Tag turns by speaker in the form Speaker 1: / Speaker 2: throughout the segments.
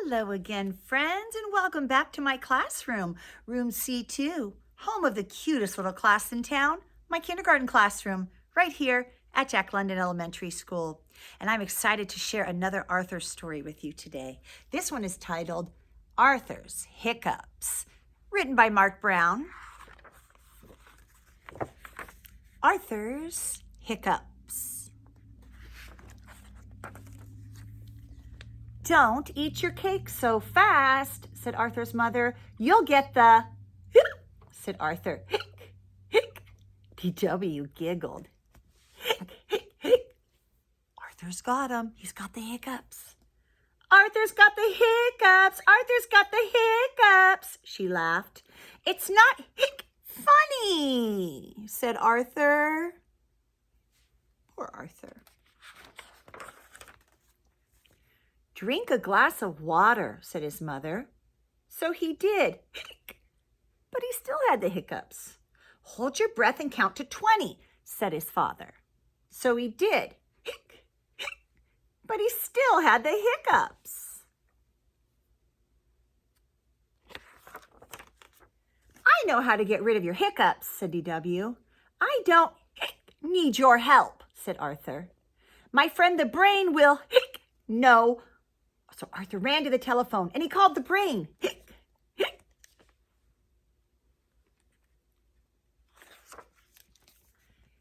Speaker 1: Hello again, friends, and welcome back to my classroom, room C2, home of the cutest little class in town, my kindergarten classroom, right here at Jack London Elementary School. And I'm excited to share another Arthur story with you today. This one is titled Arthur's Hiccups, written by Marc Brown. Arthur's Hiccups. "Don't eat your cake so fast," said Arthur's mother. "You'll get the..." said Arthur. "Hic, hic." DW giggled. "Hic, hic, hic." Arthur's got him. He's got the hiccups. "Arthur's got the hiccups. Arthur's got the hiccups," she laughed. "It's not funny," said Arthur. Poor Arthur. "Drink a glass of water," said his mother. So he did, but he still had the hiccups. "Hold your breath and count to 20, said his father. So he did, but he still had the hiccups. "I know how to get rid of your hiccups," said DW. "I don't need your help," said Arthur. "My friend the brain will know." So Arthur ran to the telephone and he called the brain.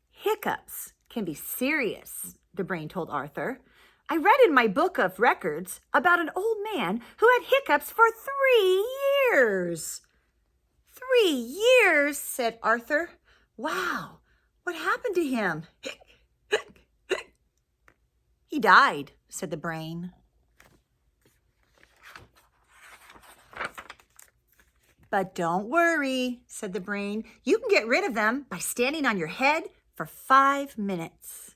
Speaker 1: "Hiccups can be serious," the brain told Arthur. "I read in my book of records about an old man who had hiccups for 3 years. 3 years, said Arthur. "Wow, what happened to him?" "He died," said the brain. "But don't worry," said the brain. "You can get rid of them by standing on your head for 5 minutes.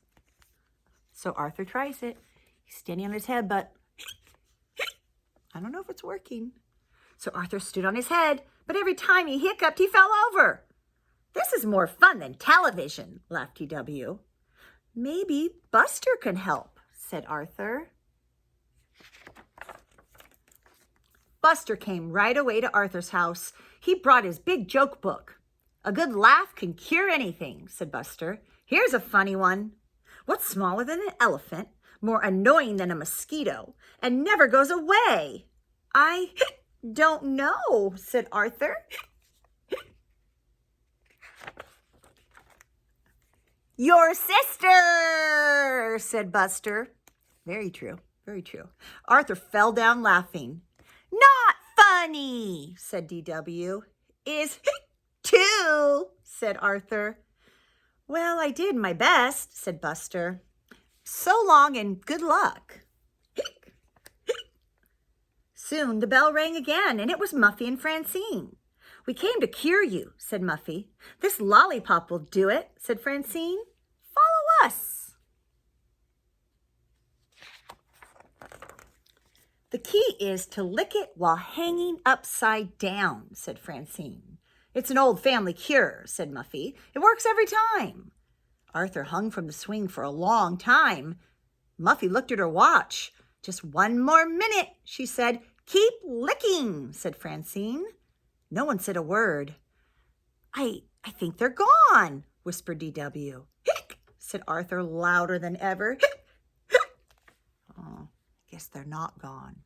Speaker 1: So Arthur tries it. He's standing on his head, but I don't know if it's working. So Arthur stood on his head, but every time he hiccuped, he fell over. "This is more fun than television," laughed TW. "Maybe Buster can help," said Arthur. Buster came right away to Arthur's house. He brought his big joke book. "A good laugh can cure anything," said Buster. "Here's a funny one. What's smaller than an elephant, more annoying than a mosquito, and never goes away?" "I don't know," said Arthur. "Your sister," said Buster. Very true, very true. Arthur fell down laughing. "Not funny," said DW. "Is too," said Arthur. "Well, I did my best," said Buster. "So long and good luck." Soon the bell rang again, and it was Muffy and Francine. "We came to cure you," said Muffy. "This lollipop will do it," said Francine. "Follow us." "The key is to lick it while hanging upside down," said Francine. "It's an old family cure," said Muffy. "It works every time." Arthur hung from the swing for a long time. Muffy looked at her watch. "Just 1 more minute," she said. "Keep licking," said Francine. No one said a word. I think they're gone," whispered DW. "Hic," said Arthur louder than ever. "Hic, hic." Oh, guess they're not gone.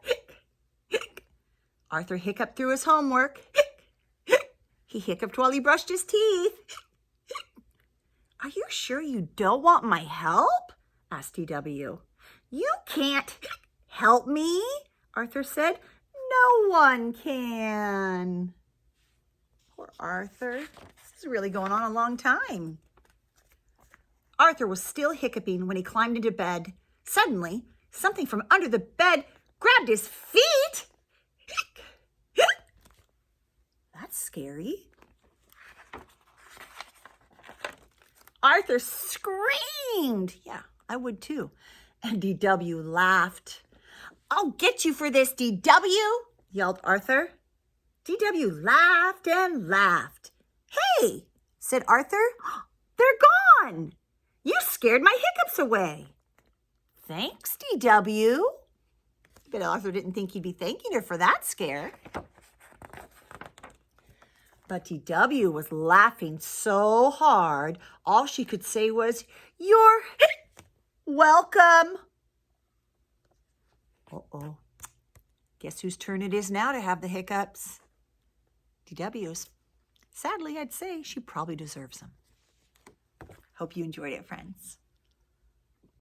Speaker 1: Hic, hic. Arthur hiccuped through his homework. Hic, hic. He hiccuped while he brushed his teeth. Hic, hic. "Are you sure you don't want my help?" asked DW. "You can't help me," Arthur said. "No one can." Poor Arthur. This is really going on a long time. Arthur was still hiccuping when he climbed into bed. Suddenly, something from under the bed grabbed his feet. Hic, hic. That's scary. Arthur screamed. Yeah, I would too. And DW laughed. "I'll get you for this, DW," yelled Arthur. DW laughed and laughed. "Hey," said Arthur, "they're gone. You scared my hiccups away." Thanks, DW. But Arthur didn't think he'd be thanking her for that scare. But DW was laughing so hard, all she could say was, "You're welcome." Uh-oh. Guess whose turn it is now to have the hiccups? DW's. Sadly, I'd say she probably deserves them. Hope you enjoyed it, friends.